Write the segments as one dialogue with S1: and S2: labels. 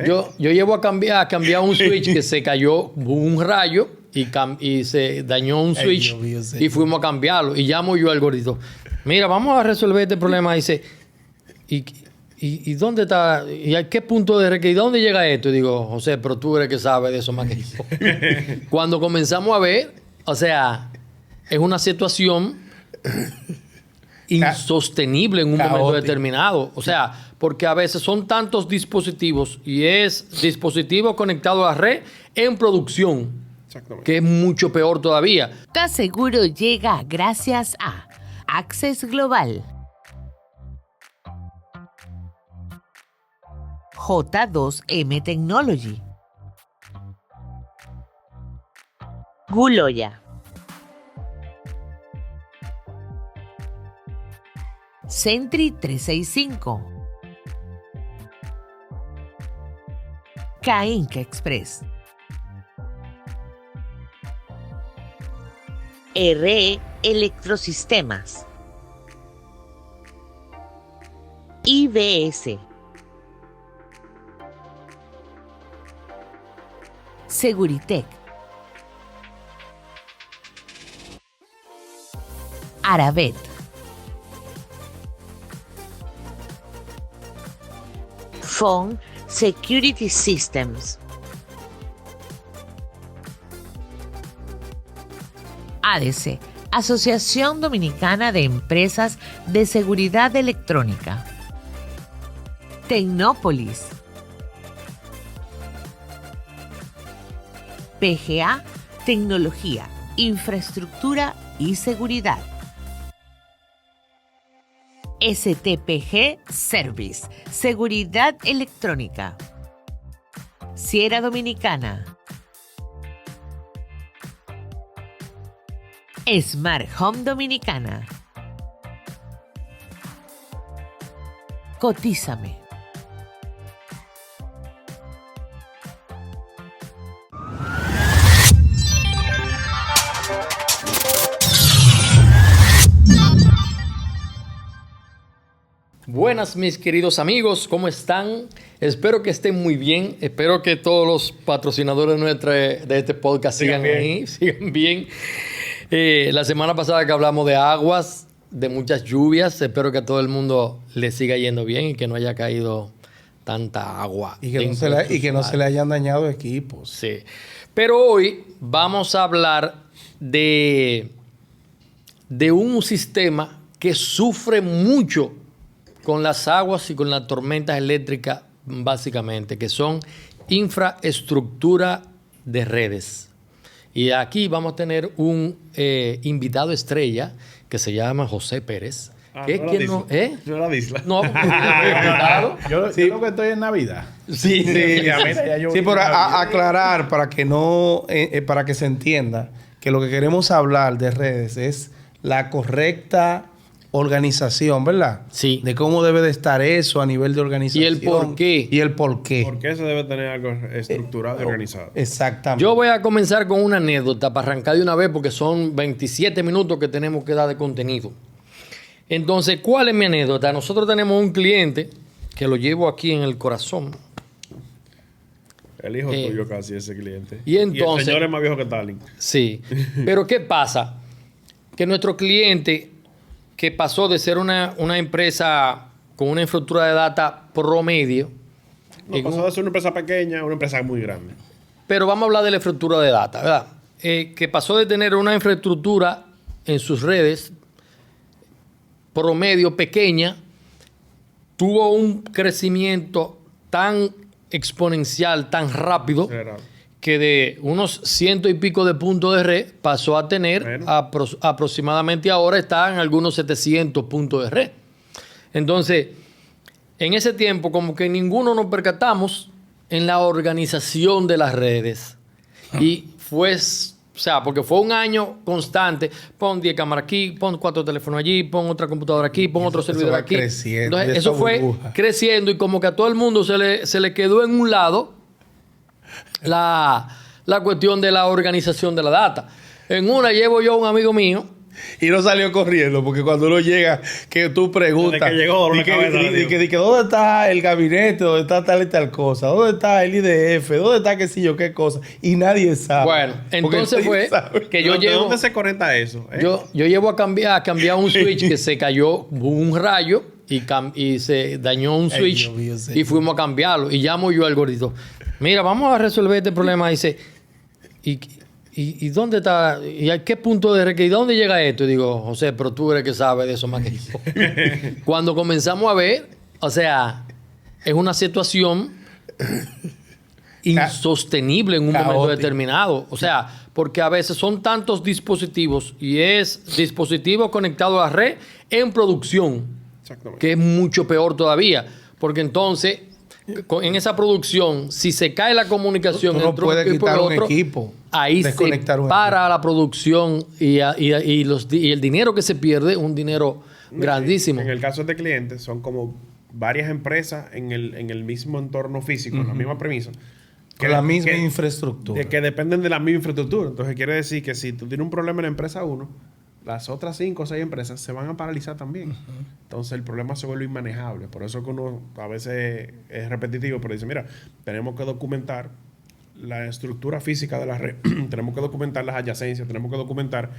S1: Yo llevo a cambiar un switch que se cayó un rayo y se dañó un switch.
S2: Dios mío,
S1: y fuimos a cambiarlo. Y llamo yo al gordito. Mira, vamos a resolver este problema. Dice, ¿y dónde está? ¿Y a qué punto de reque? ¿Y dónde llega esto? Y digo, José, pero tú eres que sabes de eso más que yo. Cuando comenzamos a ver, o sea, es una situación insostenible en un momento determinado. O sea, porque a veces son tantos dispositivos y es dispositivo conectado a la red en producción, que es mucho peor todavía.
S3: ¿Estás seguro? Llega gracias a Access Global, J2M Technology, Guloya, Sentry 365, K-Ink Express, RE Electrosistemas, IBS, Seguritech, Arabet, Phone Security Systems, ADC, Asociación Dominicana de Empresas de Seguridad Electrónica, Tecnópolis, PGA, Tecnología, Infraestructura y Seguridad, STPG Service, Seguridad Electrónica, Sierra Dominicana, Smart Home Dominicana, Cotízame.
S1: Buenas, mis queridos amigos, ¿cómo están? Espero que estén muy bien. Espero que todos los patrocinadores de este podcast sigan bien. La semana pasada que hablamos de aguas, de muchas lluvias, espero que a todo el mundo le siga yendo bien y que no haya caído tanta agua.
S2: Y que no se le hayan dañado equipos.
S1: Sí. Pero hoy vamos a hablar de un sistema que sufre mucho con las aguas y con las tormentas eléctricas, básicamente, que son infraestructura de redes. Y aquí vamos a tener un invitado estrella que se llama José Pérez.
S4: Yo la disla.
S1: No, invitado.
S2: Yo creo que estoy en Navidad.
S1: Sí.
S2: Sí, pero aclarar para que no, para que se entienda que lo que queremos hablar de redes es la correcta organización, ¿verdad?
S1: Sí.
S2: De cómo debe de estar eso a nivel de organización.
S1: Y el por qué.
S2: Y el por qué.
S4: ¿Por qué se debe tener algo estructurado y organizado?
S2: Exactamente.
S1: Yo voy a comenzar con una anécdota para arrancar de una vez porque son 27 minutos que tenemos que dar de contenido. Entonces, ¿cuál es mi anécdota? Nosotros tenemos un cliente que lo llevo aquí en el corazón.
S4: El hijo tuyo casi, ese cliente.
S1: Y entonces,
S4: el señor es más viejo que Stalin.
S1: Sí. Pero ¿qué pasa? Que nuestro cliente, que pasó de ser una empresa con una infraestructura de data promedio.
S4: Pasó de ser una empresa pequeña a una empresa muy grande.
S1: Pero vamos a hablar de la infraestructura de data, ¿verdad? Que pasó de tener una infraestructura en sus redes promedio pequeña, tuvo un crecimiento tan exponencial, tan rápido, que de unos 100 y pico de puntos de red pasó a tener aproximadamente ahora está en algunos 700 puntos de red. Entonces, en ese tiempo como que ninguno nos percatamos en la organización de las redes. Y fue, o sea, porque fue un año constante. Pon 10 cámaras aquí, pon 4 teléfonos allí, pon otra computadora aquí, pon otro servidor aquí.
S2: Creciendo.
S1: Entonces, eso fue creciendo y como que a todo el mundo se le quedó en un lado la cuestión de la organización de la data. En una llevo yo a un amigo mío
S2: Y no salió corriendo, porque cuando uno llega, que tú preguntas...
S4: Desde que llegó,
S2: ¿dónde está el gabinete? ¿Dónde está tal y tal cosa? ¿Dónde está el IDF? ¿Dónde está qué sé yo qué cosa? Y nadie sabe.
S1: Bueno, entonces fue que yo
S4: ¿De
S1: llevo...
S4: dónde se conecta eso?
S1: Yo llevo a cambiar un switch que se cayó un rayo y se dañó un switch.
S2: Dios mío,
S1: y fuimos a cambiarlo. Y llamo yo al gordito. Mira, vamos a resolver este problema. Dice, ¿y dónde está? ¿Y a qué punto de requerido? ¿Dónde llega esto? Y digo, José, pero tú eres que sabes de eso más que yo. Cuando comenzamos a ver, o sea, es una situación insostenible en un momento determinado. O sea, porque a veces son tantos dispositivos y es dispositivo conectado a la red en producción, que es mucho peor todavía. Porque entonces, en esa producción, si se cae la comunicación
S2: no
S1: entre
S2: puede quitar un equipo,
S1: ahí se para la producción y el dinero que se pierde, un dinero grandísimo.
S4: En el caso de clientes, son como varias empresas en el mismo entorno físico, en la misma premisa.
S2: Con la misma infraestructura.
S4: Que dependen de la misma infraestructura. Entonces quiere decir que si tú tienes un problema en la empresa 1, las otras 5 o 6 empresas se van a paralizar también. Entonces el problema se vuelve inmanejable. Por eso que uno a veces es repetitivo, pero dice, mira, tenemos que documentar la estructura física de la red, tenemos que documentar las adyacencias, tenemos que documentar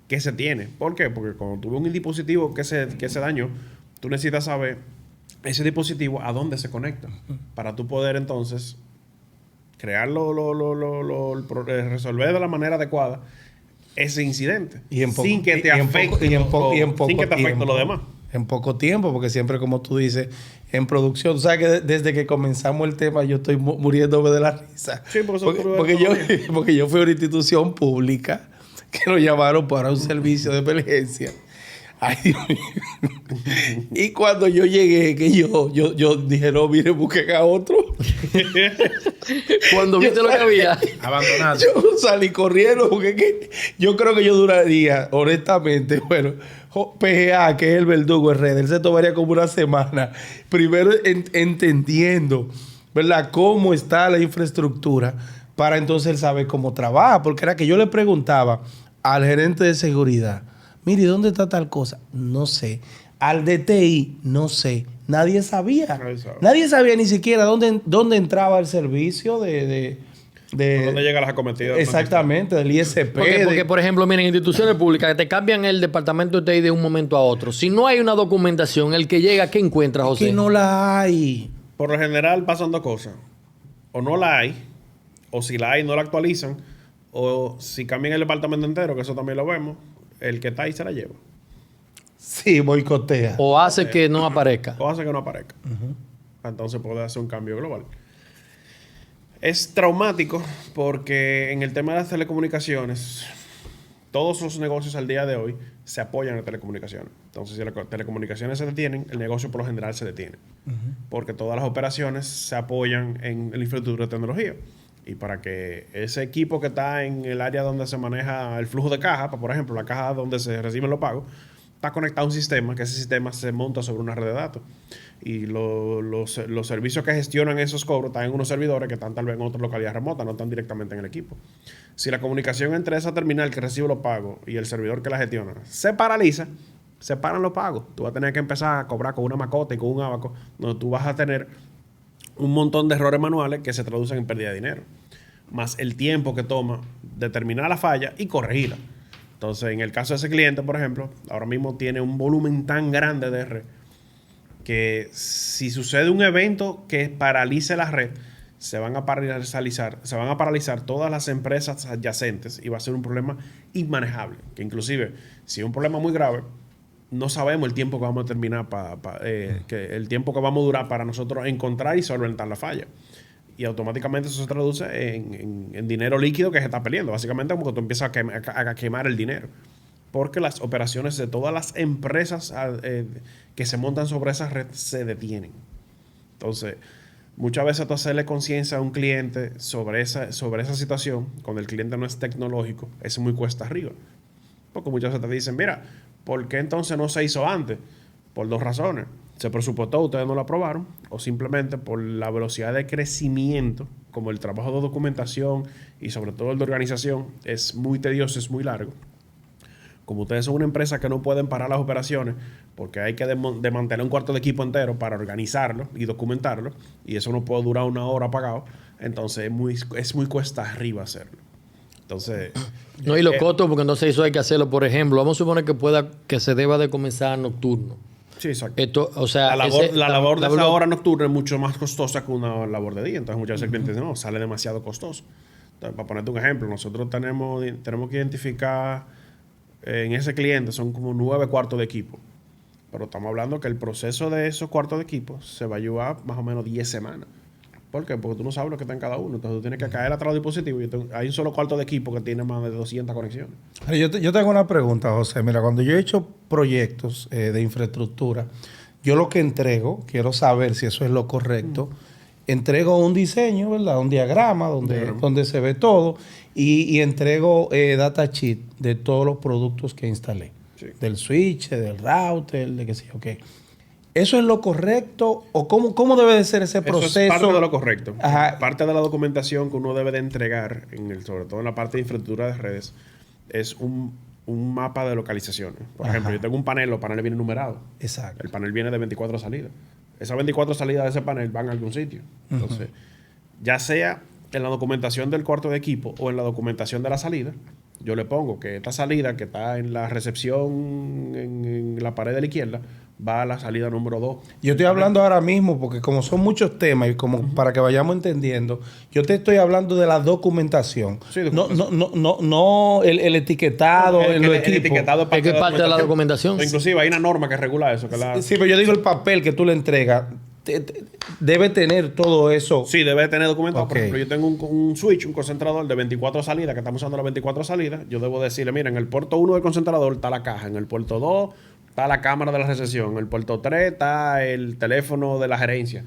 S4: qué se tiene. ¿Por qué? Porque cuando tú ves un dispositivo que se dañó, tú necesitas saber ese dispositivo a dónde se conecta, para tú poder entonces crearlo, resolver de la manera adecuada ese incidente, sin que te afecte lo demás.
S2: En poco tiempo, porque siempre, como tú dices, en producción, tú sabes que desde que comenzamos el tema yo estoy muriéndome de la risa.
S4: Sí,
S2: porque yo fui a una institución pública que nos llamaron para un servicio de emergencia. Ay, Dios mío. Y cuando yo llegué, que yo dije, no, mire, busquen a otro.
S1: Cuando viste lo que había.
S2: Abandonado. Yo salí corriendo porque yo creo que yo duraría, honestamente, bueno, PGA, que es el verdugo, él se tomaría como una semana. Primero entendiendo, ¿verdad?, cómo está la infraestructura para entonces él saber cómo trabaja. Porque era que yo le preguntaba al gerente de seguridad, mire, ¿dónde está tal cosa? No sé. Al DTI, no sé. Nadie sabía. Nadie sabía ni siquiera dónde entraba el servicio de
S4: ¿dónde llegan las acometidas?
S2: Exactamente, del ISP.
S1: Porque, por ejemplo, miren, instituciones públicas que te cambian el departamento de TI de un momento a otro. Si no hay una documentación, el que llega, ¿qué encuentra, José?
S2: Que no la hay.
S4: Por lo general pasan dos cosas. O no la hay, o si la hay no la actualizan, o si cambian el departamento entero, que eso también lo vemos, el que está ahí se la lleva.
S2: Sí, boicotea.
S1: O hace que no aparezca.
S4: O hace que no aparezca. Entonces puede hacer un cambio global. Es traumático porque en el tema de las telecomunicaciones, todos los negocios al día de hoy se apoyan en telecomunicaciones. Entonces, si las telecomunicaciones se detienen, el negocio por lo general se detiene. Porque todas las operaciones se apoyan en la infraestructura de tecnología. Y para que ese equipo que está en el área donde se maneja el flujo de caja, por ejemplo, la caja donde se reciben los pagos, está conectado a un sistema, que ese sistema se monta sobre una red de datos. Y los servicios que gestionan esos cobros están en unos servidores que están tal vez en otra localidad remota, no están directamente en el equipo. Si la comunicación entre esa terminal que recibe los pagos y el servidor que la gestiona se paraliza, se paran los pagos. Tú vas a tener que empezar a cobrar con una macota y con un abaco, donde tú vas a tener un montón de errores manuales que se traducen en pérdida de dinero, más el tiempo que toma determinar la falla y corregirla. Entonces, en el caso de ese cliente, por ejemplo, ahora mismo tiene un volumen tan grande de red que si sucede un evento que paralice la red, se van a paralizar todas las empresas adyacentes y va a ser un problema inmanejable. Que inclusive, si es un problema muy grave, no sabemos el tiempo que vamos a terminar, el tiempo que vamos a durar para nosotros encontrar y solventar la falla. Y automáticamente eso se traduce en dinero líquido que se está perdiendo. Básicamente como que tú empiezas a quemar el dinero. Porque las operaciones de todas las empresas que se montan sobre esa red se detienen. Entonces, muchas veces tú hacerle conciencia a un cliente sobre esa situación, cuando el cliente no es tecnológico, es muy cuesta arriba. Porque muchas veces te dicen, mira, ¿por qué entonces no se hizo antes? Por dos razones. Se presupuestó, ustedes no lo aprobaron, o simplemente por la velocidad de crecimiento, como el trabajo de documentación y sobre todo el de organización es muy tedioso, es muy largo. como ustedes son una empresa que no pueden parar las operaciones porque hay que desmantelar un cuarto de equipo entero para organizarlo y documentarlo, y eso no puede durar una hora apagado, entonces es muy cuesta arriba hacerlo. Entonces...
S1: No, y los costos, porque entonces eso hay que hacerlo. Por ejemplo, vamos a suponer que se deba de comenzar nocturno.
S4: Sí, exacto.
S1: Esto, o sea,
S4: la labor de esa hora nocturna es mucho más costosa que una labor de día. Entonces muchas veces el cliente dice, no, sale demasiado costoso. Entonces, para ponerte un ejemplo, nosotros tenemos que identificar en ese cliente son como 9 cuartos de equipo. Pero estamos hablando que el proceso de esos cuartos de equipo se va a llevar más o menos 10 semanas. ¿Por qué? Porque tú no sabes lo que está en cada uno. Entonces tú tienes que caer atrás del dispositivo. Hay un solo cuarto de equipo que tiene más de 200 conexiones.
S2: Yo tengo una pregunta, José. Mira, cuando yo he hecho proyectos de infraestructura, yo lo que entrego, quiero saber si eso es lo correcto, entrego un diseño, ¿verdad? Un diagrama donde se ve todo y entrego datasheet de todos los productos que instalé. Sí. Del switch, del router, de qué sé yo qué. ¿Eso es lo correcto? ¿O cómo debe de ser ese proceso?
S4: Eso es parte de lo correcto. Ajá. Parte de la documentación que uno debe de entregar, sobre todo en la parte de infraestructura de redes, es un mapa de localizaciones. Por ejemplo, yo tengo un panel, los paneles vienen numerados.
S2: Exacto.
S4: El panel viene de 24 salidas. Esas 24 salidas de ese panel van a algún sitio. Entonces, ya sea en la documentación del cuarto de equipo o en la documentación de la salida, yo le pongo que esta salida que está en la recepción en la pared de la izquierda va a la salida número 2.
S2: Yo estoy hablando ahora mismo porque como son muchos temas y como para que vayamos entendiendo, yo te estoy hablando de la documentación. Sí, no el etiquetado en los equipos. El etiquetado
S1: es que parte de la documentación.
S4: Inclusive hay una norma que regula eso.
S2: Sí, pero yo digo el papel que tú le entregas. Debe tener todo eso.
S4: Sí, debe tener documentado. Okay. Por ejemplo, yo tengo un switch, un concentrador de 24 salidas, que estamos usando las 24 salidas. Yo debo decirle, mira, en el puerto 1 del concentrador está la caja, en el puerto 2 está la cámara de la recepción, en el puerto 3 está el teléfono de la gerencia.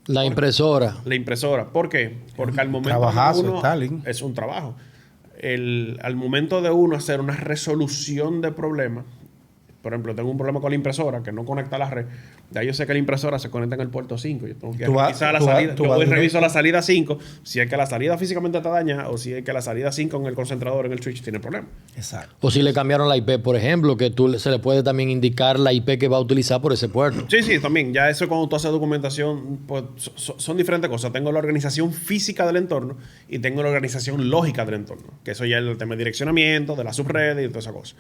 S1: La impresora.
S4: La impresora. ¿Por qué? Porque al momento
S2: Trabajazo,
S4: de uno, es un trabajo. Al momento de uno hacer una resolución de problemas, por ejemplo, tengo un problema con la impresora que no conecta a la red. Ya yo sé que la impresora se conecta en el puerto 5. Yo tengo que revisar la salida. Yo voy y reviso la salida 5. Si es que la salida físicamente está dañada o si es que la salida 5 en el concentrador, en el switch, tiene problema.
S2: Exacto.
S1: O si le cambiaron la IP, por ejemplo, que se le puede también indicar la IP que va a utilizar por ese puerto.
S4: Sí, también. Ya eso cuando tú haces documentación, pues son diferentes cosas. Tengo la organización física del entorno y tengo la organización lógica del entorno. Que eso ya es el tema de direccionamiento, de la subred y de todas esas cosas.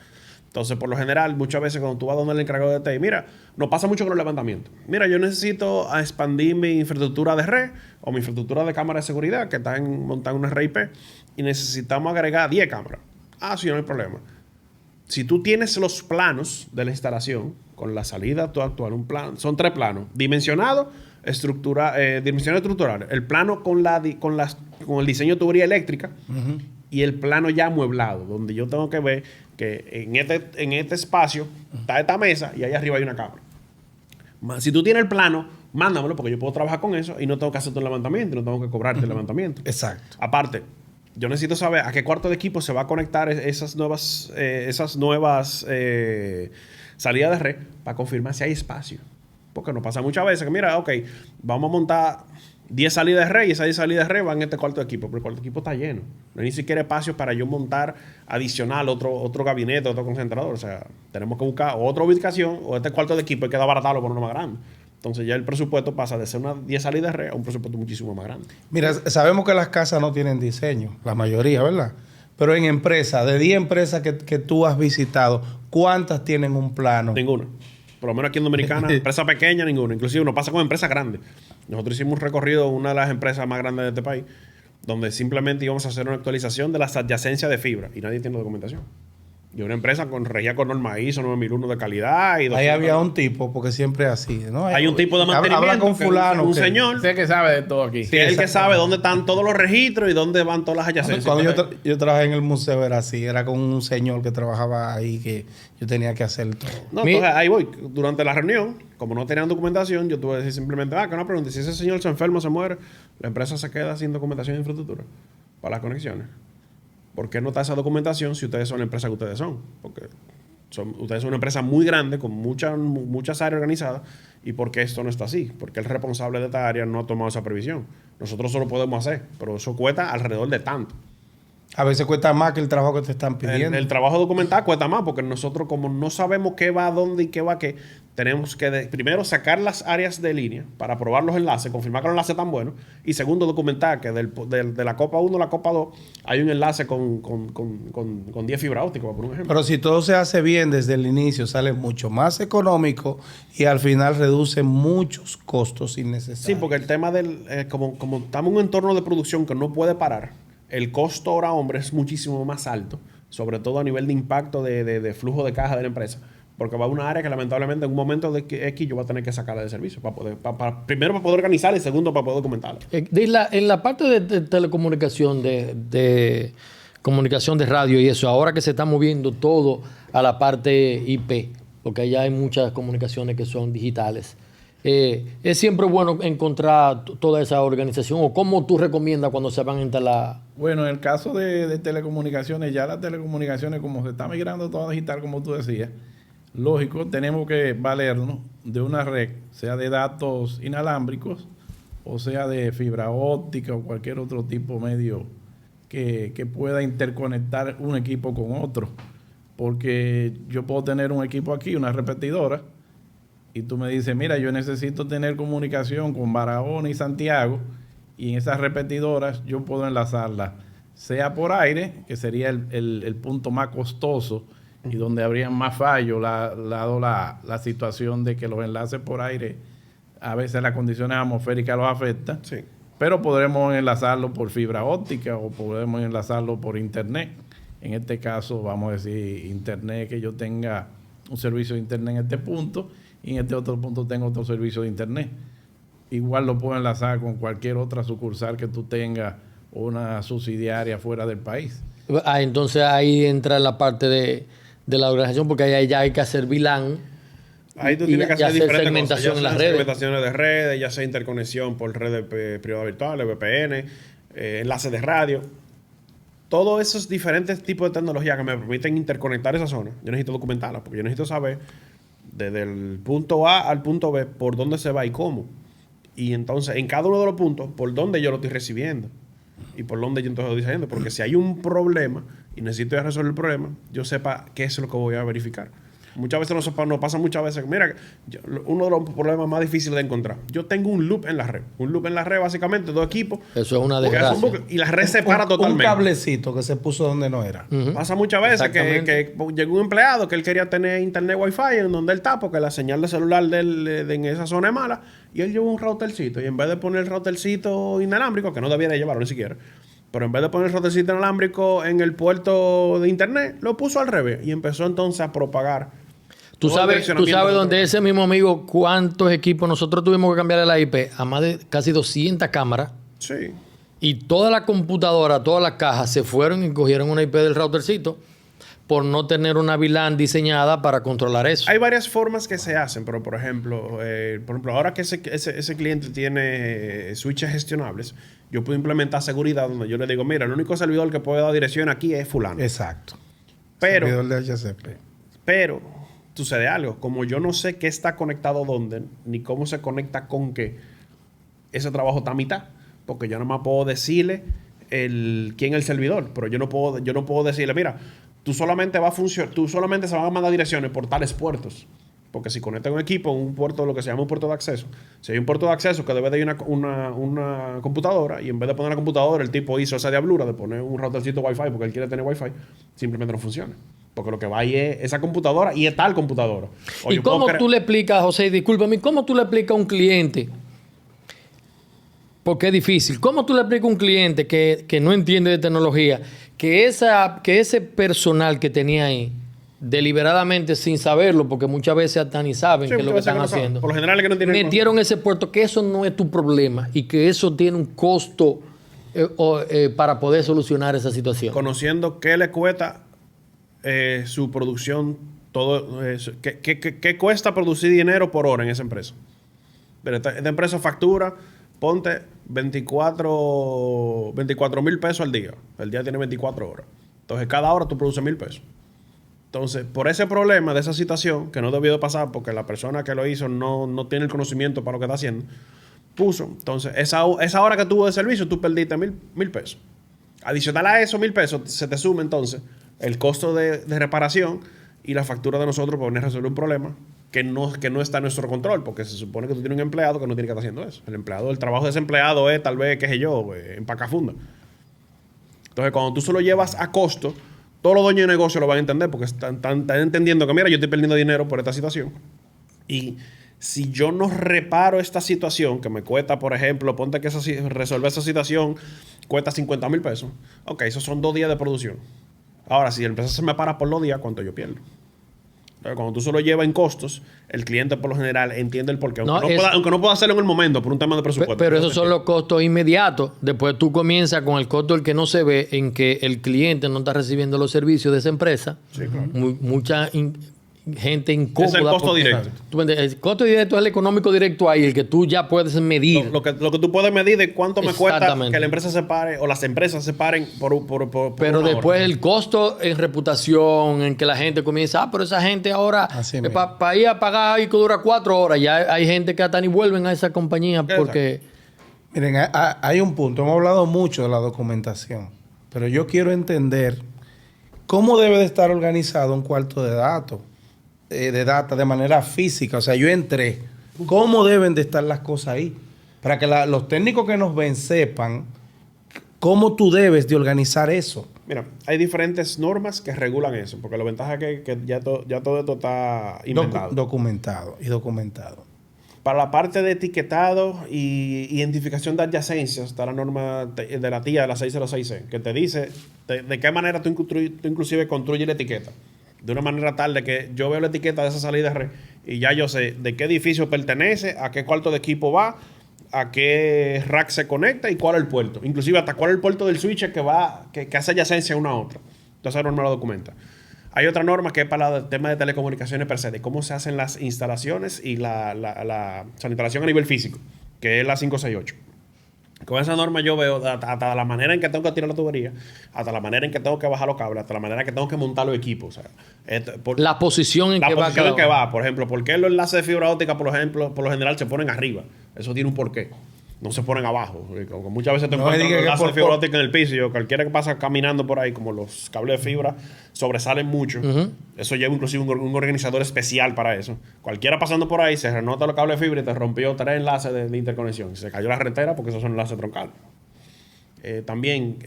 S4: Entonces, por lo general, muchas veces cuando tú vas donde el encargado de TI, mira, nos pasa mucho con los levantamientos. Mira, yo necesito expandir mi infraestructura de red o mi infraestructura de cámara de seguridad que está montada en una red IP y necesitamos agregar 10 cámaras. Ah, sí, no hay problema. Si tú tienes los planos de la instalación con la salida actual, un plan, son 3 planos, dimensionado, dimensión estructural, el plano con el diseño de tubería eléctrica y el plano ya amueblado, donde yo tengo que ver que en este espacio está esta mesa y ahí arriba hay una cámara. Si tú tienes el plano, mándamelo porque yo puedo trabajar con eso y no tengo que hacerte un levantamiento, no tengo que cobrarte el levantamiento.
S2: Exacto.
S4: Aparte, yo necesito saber a qué cuarto de equipo se va a conectar esas nuevas salidas de red para confirmar si hay espacio. Porque nos pasa muchas veces que, mira, ok, vamos a montar 10 salidas de red y esas 10 salidas de red van en este cuarto de equipo, pero el cuarto de equipo está lleno. No hay ni siquiera espacio para yo montar adicional otro gabinete, otro concentrador. O sea, tenemos que buscar otra ubicación o este cuarto de equipo hay que abaratarlo por uno más grande. Entonces ya el presupuesto pasa de ser unas 10 salidas de red a un presupuesto muchísimo más grande.
S2: Mira, sabemos que las casas no tienen diseño, la mayoría, ¿verdad? Pero en empresas, de 10 empresas que tú has visitado, ¿cuántas tienen un plano?
S4: Ninguna. Por lo menos aquí en Dominicana, empresa pequeña, ninguna. Inclusive nos pasa con empresas grandes. Nosotros hicimos un recorrido en una de las empresas más grandes de este país, donde simplemente íbamos a hacer una actualización de las adyacencias de fibra y nadie tiene documentación. Y una empresa regía con norma ISO 9001 de calidad. Y
S2: ahí había un tipo, porque siempre es así, ¿no?
S4: Hay un tipo de mantenimiento.
S2: Habla con fulano.
S4: Un señor.
S5: Sé que sabe de todo aquí.
S4: Sí, es el que sabe dónde están todos los registros y dónde van todas las adyacencias.
S2: Cuando yo trabajé en el museo era así. Era con un señor que trabajaba ahí que yo tenía que hacer todo.
S4: No, entonces ahí voy. Durante la reunión, como no tenían documentación, yo tuve que decir simplemente, que no pregunte, si ese señor se enferma o se muere, la empresa se queda sin documentación de infraestructura para las conexiones. ¿Por qué no está esa documentación si ustedes son la empresa que ustedes son? Porque ustedes son una empresa muy grande, con muchas áreas organizadas. ¿Y por qué esto no está así? Porque el responsable de esta área no ha tomado esa previsión. Nosotros solo podemos hacer, pero eso cuesta alrededor de tanto.
S2: A veces cuesta más que el trabajo que te están pidiendo.
S4: El trabajo documental cuesta más porque nosotros como no sabemos qué va a dónde y qué va a qué, tenemos que primero sacar las áreas de línea para probar los enlaces, confirmar que los enlaces están buenos y segundo documentar que de la Copa 1 a la Copa 2 hay un enlace con 10 fibra óptica, por ejemplo.
S2: Pero si todo se hace bien desde el inicio, sale mucho más económico y al final reduce muchos costos innecesarios.
S4: Sí, porque el tema como estamos en un entorno de producción que no puede parar, el costo hora hombre es muchísimo más alto, sobre todo a nivel de impacto de flujo de caja de la empresa. Porque va a una área que lamentablemente en un momento de X yo voy a tener que sacarla de servicio. Primero para poder organizar y segundo para poder documentarla.
S1: En la parte de telecomunicación, de comunicación de radio y eso, ahora que se está moviendo todo a la parte IP, porque ya hay muchas comunicaciones que son digitales, ¿es siempre bueno encontrar toda esa organización? ¿O cómo tú recomiendas cuando se van a instalar?
S5: Bueno, en el caso de telecomunicaciones, ya las telecomunicaciones, como se está migrando todo a digital, como tú decías, lógico, tenemos que valernos de una red, sea de datos inalámbricos, o sea de fibra óptica o cualquier otro tipo medio que pueda interconectar un equipo con otro. Porque yo puedo tener un equipo aquí, una repetidora, y tú me dices, mira, yo necesito tener comunicación con Barahona y Santiago, y en esas repetidoras yo puedo enlazarla, sea por aire, que sería el punto más costoso, y donde habría más fallos, dado la situación de que los enlaces por aire, a veces las condiciones atmosféricas los afectan,
S4: Sí.
S5: pero podremos enlazarlo por fibra óptica o podemos enlazarlo por internet. En este caso, vamos a decir, internet, que yo tenga un servicio de internet en este punto y en este otro punto tengo otro servicio de internet. Igual lo puedo enlazar con cualquier otra sucursal que tú tengas o una subsidiaria fuera del país.
S1: Entonces ahí entra la parte de la organización, porque ahí ya hay que hacer VLAN.
S4: Ahí tú tienes que hacer diferentes
S1: segmentación
S4: cosas.
S1: en las
S4: Ya sea
S1: redes.
S4: segmentaciones de redes, ya sea interconexión por redes privadas virtuales, VPN, enlaces de radio. Todos esos diferentes tipos de tecnología que me permiten interconectar esa zona, yo necesito documentarla, porque yo necesito saber desde el punto A al punto B por dónde se va y cómo. Y entonces, en cada uno de los puntos, por dónde yo lo estoy recibiendo y por dónde yo entonces lo estoy saliendo. Porque si hay un problema y necesito ya resolver el problema, yo sepa qué es lo que voy a verificar. Muchas veces nos pasa muchas veces. Mira, uno de los problemas más difíciles de encontrar. Yo tengo un loop en la red. Un loop en la red, básicamente, dos equipos.
S1: Eso es una desgracia.
S4: Y la red se para totalmente.
S2: Un cablecito que se puso donde no era.
S4: Pasa muchas veces que llegó un empleado que él quería tener internet wifi en donde él está, porque la señal de celular de él en esa zona es mala, y él llevó un routercito. Y en vez de poner el routercito inalámbrico, que no debiera llevarlo ni siquiera, pero en vez de poner el routercito inalámbrico en el puerto de internet, lo puso al revés. Y empezó entonces a propagar.
S1: Tú sabes donde ese mismo amigo, cuántos equipos nosotros tuvimos que cambiarle la IP a más de casi 200 cámaras.
S4: Sí.
S1: Y toda la computadora, todas las cajas se fueron y cogieron una IP del routercito por no tener una VLAN diseñada para controlar eso.
S4: Hay varias formas que se hacen, pero por ejemplo, ahora que ese cliente tiene switches gestionables, yo puedo implementar seguridad donde yo le digo, mira, el único servidor que puede dar dirección aquí es fulano.
S2: Exacto.
S4: Pero,
S2: Servidor de HCP.
S4: Pero sucede algo. Como yo no sé qué está conectado dónde, ni cómo se conecta con qué, ese trabajo está a mitad. Porque yo nada más puedo decirle quién es el servidor. Pero yo no puedo decirle, mira, tú solamente se van a mandar direcciones por tales puertos. Porque si conecta un equipo en un puerto, lo que se llama un puerto de acceso, si hay un puerto de acceso que debe de ir una computadora, y en vez de poner la computadora, el tipo hizo esa diablura de poner un routercito Wi-Fi porque él quiere tener Wi-Fi, simplemente no funciona. Porque lo que va ahí es esa computadora y es tal computadora.
S1: ¿Y cómo tú le explicas, José, discúlpame, cómo tú le explicas a un cliente? Porque es difícil. ¿Cómo tú le explicas a un cliente que no entiende de tecnología que ese personal que tenía ahí, deliberadamente sin saberlo, porque muchas veces hasta ni saben qué es lo que están haciendo,
S4: por lo general es que no tienen
S1: metieron ese puerto, que eso no es tu problema y que eso tiene un costo para poder solucionar esa situación?
S4: Conociendo qué le cuesta su producción, todo qué cuesta producir dinero por hora en esa empresa. Pero esta empresa factura, ponte 24 mil pesos al día. El día tiene 24 horas. Entonces, cada hora tú produces 1,000 pesos. Entonces, por ese problema de esa situación, que no debió de pasar porque la persona que lo hizo no tiene el conocimiento para lo que está haciendo, puso. Entonces, esa hora que tuvo de servicio, tú perdiste 1,000 pesos. Adicional a eso, 1,000 pesos, se te suma entonces el costo de reparación y la factura de nosotros por venir a resolver un problema que no está en nuestro control, porque se supone que tú tienes un empleado que no tiene que estar haciendo eso. El trabajo de ese empleado es tal vez, qué sé yo, empacar funda. Entonces, cuando tú se lo llevas a costo, todos los dueños de negocio lo van a entender, porque están entendiendo que, mira, yo estoy perdiendo dinero por esta situación. Y si yo no reparo esta situación, que me cuesta, por ejemplo, ponte que resolver esa situación cuesta 50,000 pesos. Ok, esos son 2 días de producción. Ahora, si la empresa se me para por los días, ¿cuánto yo pierdo? Pero cuando tú solo llevas en costos, el cliente por lo general entiende el porqué. Aunque no pueda hacerlo en el momento por un tema de presupuesto.
S1: Pero esos son los costos inmediatos. Después tú comienzas con el costo del que no se ve, en que el cliente no está recibiendo los servicios de esa empresa.
S4: Sí, claro.
S1: Mucha gente incómoda.
S4: Es el costo directo.
S1: El costo directo es el económico directo ahí, el que tú ya puedes medir.
S4: Lo que tú puedes medir de cuánto me cuesta que la empresa se pare o las empresas se paren por
S1: pero después el costo en reputación, en que la gente comienza, pero esa gente ahora para ir a pagar y que dura 4 horas, ya hay gente que hasta ni vuelven a esa compañía porque...
S2: Miren, hay un punto, hemos hablado mucho de la documentación, pero yo quiero entender cómo debe de estar organizado un cuarto de datos. De data de manera física. O sea, yo entré. ¿Cómo deben de estar las cosas ahí? Para que los técnicos que nos ven sepan cómo tú debes de organizar eso.
S4: Mira, hay diferentes normas que regulan eso. Porque la ventaja es que ya todo esto está inventado.
S2: Documentado.
S4: Para la parte de etiquetado y identificación de adyacencias, está la norma de la TIA, de la 606C, que te dice de qué manera tú inclusive construyes la etiqueta. De una manera tal de que yo veo la etiqueta de esa salida de red y ya yo sé de qué edificio pertenece, a qué cuarto de equipo va, a qué rack se conecta y cuál es el puerto. Inclusive hasta cuál es el puerto del switch que hace adyacencia a una a otra. Entonces esa norma lo documenta. Hay otra norma que es para el tema de telecomunicaciones per se, de cómo se hacen las instalaciones y la instalación a nivel físico, que es la 568. Con esa norma yo veo hasta la manera en que tengo que tirar la tubería, hasta la manera en que tengo que bajar los cables, hasta la manera en que tengo que montar los equipos. O sea,
S1: la posición en que va. La posición
S4: en que va. Por ejemplo, ¿por qué los enlaces de fibra óptica, por lo general, se ponen arriba? Eso tiene un porqué. No se ponen abajo. Como muchas veces te encuentras los enlaces de fibra óptica en el piso y cualquiera que pasa caminando por ahí, como los cables de fibra sobresalen mucho. Eso lleva inclusive un organizador especial para eso. Cualquiera pasando por ahí se renota los cables de fibra y te rompió 3 enlaces de interconexión. Se cayó la retera porque esos son enlaces troncales. También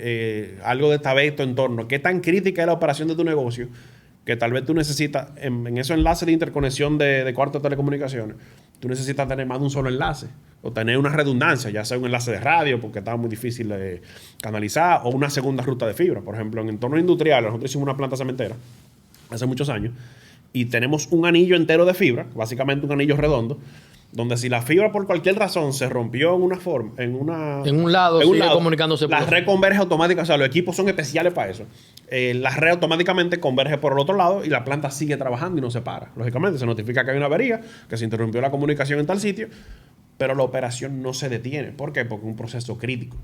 S4: algo de este entorno. ¿Qué tan crítica es la operación de tu negocio? Que tal vez tú necesitas, en esos enlaces de interconexión de cuarto de telecomunicaciones, tú necesitas tener más de un solo enlace o tener una redundancia, ya sea un enlace de radio porque estaba muy difícil de canalizar, o una segunda ruta de fibra. Por ejemplo, en entornos industriales, nosotros hicimos una planta cementera hace muchos años y tenemos un anillo entero de fibra, básicamente un anillo redondo, donde si la fibra por cualquier razón se rompió en
S1: un lado, comunicándose
S4: la red converge automáticamente. O sea, los equipos son especiales para eso. La red automáticamente converge por el otro lado y la planta sigue trabajando y no se para. Lógicamente, se notifica que hay una avería, que se interrumpió la comunicación en tal sitio, pero la operación no se detiene. ¿Por qué? Porque es un proceso crítico.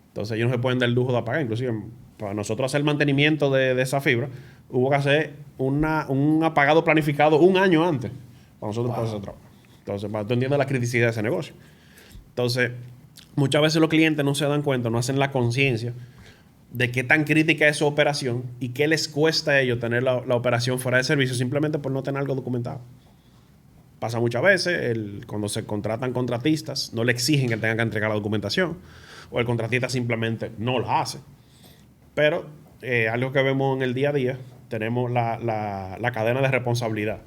S4: Entonces, ellos no se pueden dar el lujo de apagar. Inclusive, para nosotros hacer el mantenimiento de esa fibra, hubo que hacer un apagado planificado un año antes para nosotros poder hacer trabajo. Entonces, para tú entiendes la criticidad de ese negocio. Entonces, muchas veces los clientes no se dan cuenta, no hacen la conciencia de qué tan crítica es su operación y qué les cuesta a ellos tener la operación fuera de servicio simplemente por no tener algo documentado. Pasa muchas veces, cuando se contratan contratistas, no le exigen que tengan que entregar la documentación o el contratista simplemente no la hace. Pero algo que vemos en el día a día, tenemos la cadena de responsabilidad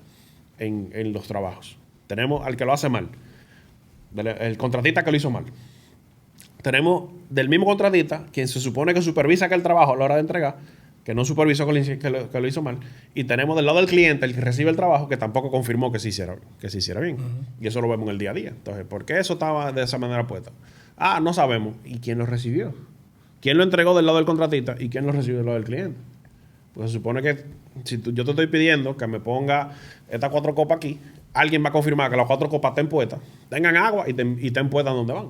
S4: en los trabajos. Tenemos al que lo hace mal, el contratista que lo hizo mal. Tenemos del mismo contratista, quien se supone que supervisa aquel trabajo a la hora de entregar, que no supervisó que lo hizo mal. Y tenemos del lado del cliente, el que recibe el trabajo, que tampoco confirmó que se hiciera bien. Y eso lo vemos en el día a día. Entonces, ¿por qué eso estaba de esa manera puesta? No sabemos. ¿Y quién lo recibió? ¿Quién lo entregó del lado del contratista y quién lo recibió del lado del cliente? Pues se supone que si yo te estoy pidiendo que me ponga estas 4 copas aquí, alguien va a confirmar que las 4 copas estén puestas, tengan agua y estén puestas donde van.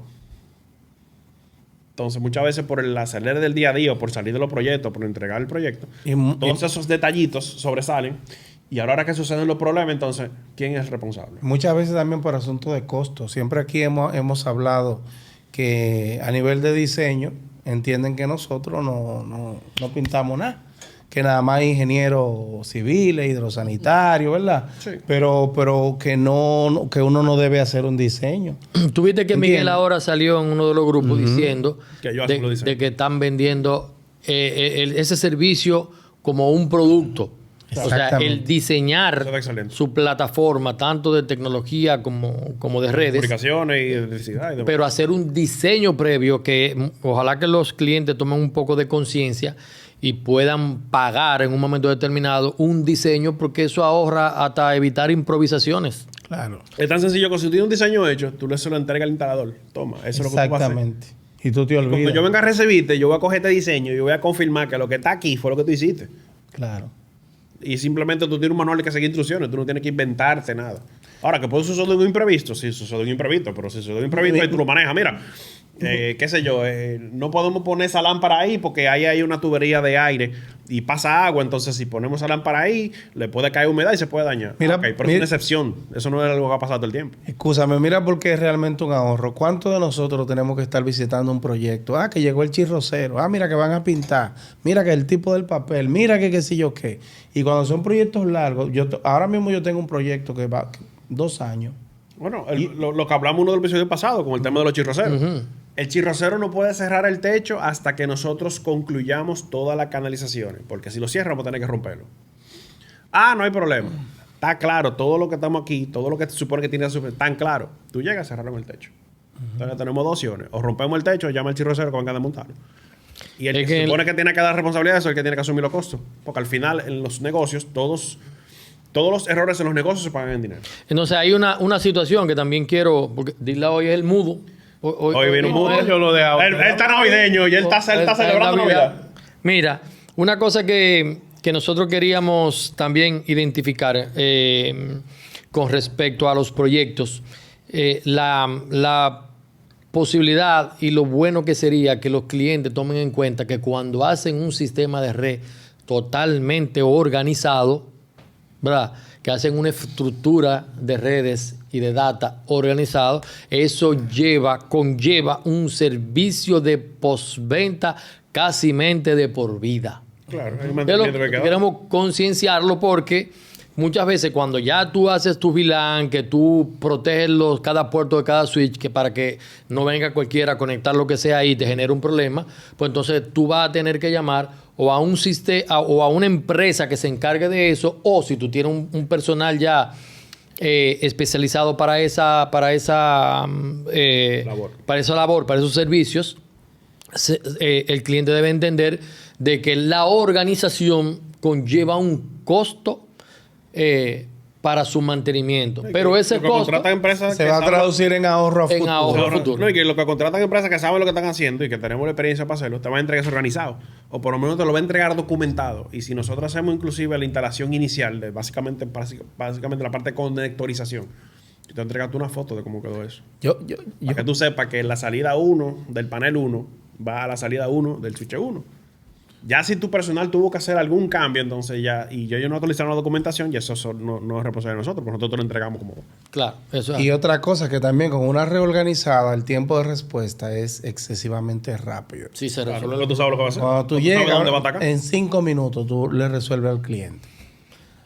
S4: Entonces, muchas veces por el acelerar del día a día, o por salir de los proyectos, por entregar el proyecto, todos esos detallitos sobresalen. Y ahora que suceden los problemas, entonces, ¿quién es el responsable?
S2: Muchas veces también por asunto de costo. Siempre aquí hemos hablado que a nivel de diseño, entienden que nosotros no pintamos nada. Que nada más ingenieros civiles, hidrosanitarios, ¿verdad?
S4: Sí.
S2: Pero que que uno no debe hacer un diseño.
S1: Tú viste que Miguel ahora salió en uno de los grupos diciendo
S4: Que yo hacen los diseños.
S1: de que están vendiendo ese servicio como un producto. O sea,
S2: Exactamente.
S1: el diseñar
S4: Eso es excelente.
S1: su plataforma, tanto de tecnología como de redes,
S4: Comunicaciones y electricidad y demás.
S1: pero hacer un diseño previo que ojalá que los clientes tomen un poco de conciencia y puedan pagar en un momento determinado un diseño, porque eso ahorra hasta evitar improvisaciones.
S2: Claro.
S4: Es tan sencillo que si tú tienes un diseño hecho, tú se lo entregas al instalador. Toma, eso es lo que tú vas a hacer.
S2: Exactamente. Y tú te
S4: Cuando
S2: olvidas.
S4: yo venga a recibirte, yo voy a coger este diseño y yo voy a confirmar que lo que está aquí fue lo que tú hiciste.
S2: Claro.
S4: Y simplemente tú tienes un manual que seguir instrucciones. Tú no tienes que inventarte nada. Ahora, que puede suceder un imprevisto. Sí, sucede un imprevisto. Pero si sucede un imprevisto, ahí tú lo manejas. Mira, qué sé yo, no podemos poner esa lámpara ahí porque ahí hay una tubería de aire y pasa agua. Entonces, si ponemos esa lámpara ahí, le puede caer humedad y se puede dañar.
S2: Mira,
S4: Ok, pero es
S2: mira-
S4: una excepción. Eso no es algo que va a pasar todo el tiempo.
S2: Escúchame, mira porque es realmente un ahorro. ¿Cuántos de nosotros tenemos que estar visitando un proyecto? Ah, que llegó el chirrocero. Ah, mira que van a pintar. Mira que el tipo del papel. Mira que qué sé yo qué. Y cuando son proyectos largos, ahora mismo yo tengo un proyecto que va 2 años.
S4: Bueno, lo que hablamos uno del episodio pasado con el tema de los chirroceros. El chirrocero no puede cerrar el techo hasta que nosotros concluyamos todas las canalizaciones. Porque si lo cierra, vamos a tener que romperlo. Ah, no hay problema. Está claro, todo lo que estamos aquí, todo lo que se supone que tiene que ser tan claro. Tú llegas a cerrar el techo. Entonces tenemos 2 opciones. O rompemos el techo o llama al chirrocero que venga a desmontarlo. Y el
S1: Es
S4: que
S1: que
S4: se supone que tiene que dar responsabilidad es el que tiene que asumir los costos. Porque al final, en los negocios, todos los errores en los negocios se pagan en dinero.
S1: Entonces hay una situación que también quiero, porque Dila hoy es el mudo.
S4: Hoy viene un mudo.
S2: yo lo dejo.
S4: Él está navideño y él está celebrando Navidad.
S1: Mira, una cosa que nosotros queríamos también identificar con respecto a los proyectos, la posibilidad y lo bueno que sería que los clientes tomen en cuenta que cuando hacen un sistema de red totalmente organizado, ¿verdad?, que hacen una estructura de redes y de data organizado, eso conlleva un servicio de postventa casi mente de por vida.
S4: Claro, el
S1: Es lo
S4: mantenimiento que
S1: que
S4: queda.
S1: queremos concienciarlo porque muchas veces cuando ya tú haces tu VLAN, que tú proteges cada puerto de cada switch, que para que no venga cualquiera a conectar lo que sea ahí y te genere un problema, pues entonces tú vas a tener que llamar o a un sistema o a una empresa que se encargue de eso, o si tú tienes un personal ya especializado para esa labor, para esos servicios, el cliente debe entender de que la organización conlleva un costo para su mantenimiento. Pero ese
S4: Lo que
S1: costo
S4: contratan empresas
S2: Se
S4: que
S2: va a
S4: saben-
S2: traducir en ahorro a
S1: En
S2: futuro.
S1: ahorro.
S4: Ahora,
S1: futuro.
S4: no, y que lo que contratan empresas que saben lo que están haciendo y que tenemos la experiencia para hacerlo, te van a entregar eso organizado. O por lo menos te lo va a entregar documentado. Y si nosotros hacemos inclusive la instalación inicial, de básicamente la parte de conectorización, yo te entregas tú una foto de cómo quedó eso. Para que tú sepas que la salida 1 del panel 1 va a la salida 1 del switch 1. Ya si tu personal tuvo que hacer algún cambio, entonces ya, y yo no actualizaron la documentación, y eso no es responsabilidad de nosotros, porque nosotros te lo entregamos como...
S1: Claro, eso es.
S2: Y otra cosa que también con una reorganizada el tiempo de respuesta es excesivamente rápido.
S1: Sí, se
S4: Claro,
S1: resuelve.
S4: tú sabes lo que va a hacer.
S2: Cuando tú
S4: sabes
S2: llegas,
S4: dónde va a atacar.
S2: en 5 minutos tú le resuelves al cliente.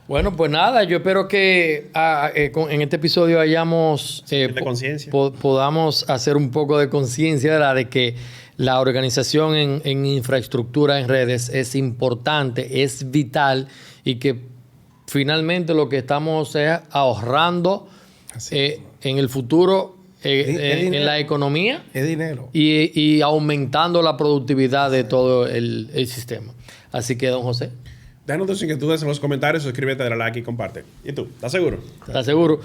S1: Bueno, pues nada, yo espero que en este episodio hayamos
S4: de conciencia.
S1: podamos hacer un poco de conciencia de que la organización en infraestructura en redes es importante, es vital y que finalmente lo que estamos es ahorrando en el futuro en la economía
S2: Es dinero.
S1: y aumentando la productividad de todo el sistema. Así que, don José,
S4: Déjanos tus inquietudes en los comentarios, suscríbete, dale like y comparte. ¿Y tú? ¿Estás seguro?
S1: ¿estás seguro?